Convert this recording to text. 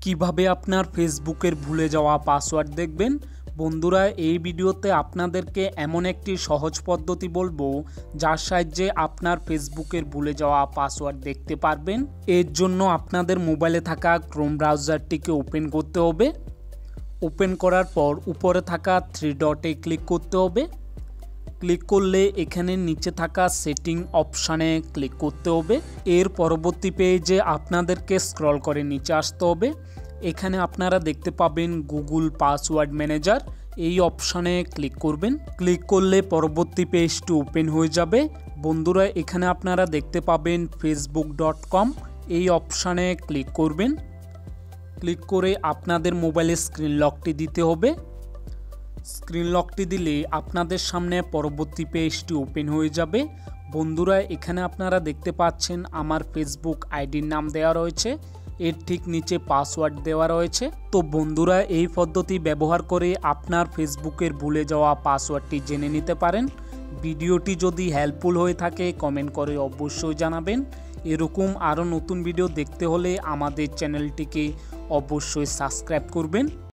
কিভাবে আপনার ফেসবুকের ভুলে যাওয়া পাসওয়ার্ড দেখবেন। বন্ধুরা, এই ভিডিওতে আপনাদেরকে এমন একটি সহজ পদ্ধতি বলবো যার সাহায্যে আপনার ফেসবুকের ভুলে যাওয়া পাসওয়ার্ড দেখতে পারবেন। এর জন্য আপনাদের মোবাইলে থাকা ক্রোম ব্রাউজারটিকে ওপেন করতে হবে। ওপেন করার পর উপরে থাকা 3 ডটে ক্লিক করতে হবে। ক্লিক করলে এখানে নিচে থাকা সেটিং অপশানে ক্লিক করতে হবে। এর পরবর্তী পেজে আপনাদেরকে স্ক্রল করে নিচে আসতে হবে। এখানে আপনারা দেখতে পাবেন গুগল পাসওয়ার্ড ম্যানেজার, এই অপশানে ক্লিক করবেন। ক্লিক করলে পরবর্তী পেজটি ওপেন হয়ে যাবে। বন্ধুরা, এখানে আপনারা দেখতে পাবেন facebook.com, এই অপশানে ক্লিক করবেন। ক্লিক করে আপনাদের মোবাইলে স্ক্রিন লকটি দিতে হবে। স্ক্রিন লকটি দিলে আপনাদের সামনে পরবর্তী পেজটি ওপেন হয়ে যাবে। বন্ধুরা, এখানে আপনারা দেখতে পাচ্ছেন আমার ফেসবুক আইডির নাম দেওয়া রয়েছে, এর ঠিক নিচে পাসওয়ার্ড দেওয়া রয়েছে। তো বন্ধুরা, এই পদ্ধতি ব্যবহার করে আপনার ফেসবুকের ভুলে যাওয়া পাসওয়ার্ডটি জেনে নিতে পারেন। ভিডিওটি যদি হেল্পফুল হয়ে থাকে কমেন্ট করে অবশ্যই জানাবেন। এরকম আরও নতুন ভিডিও দেখতে হলে আমাদের চ্যানেলটিকে অবশ্যই সাবস্ক্রাইব করবেন।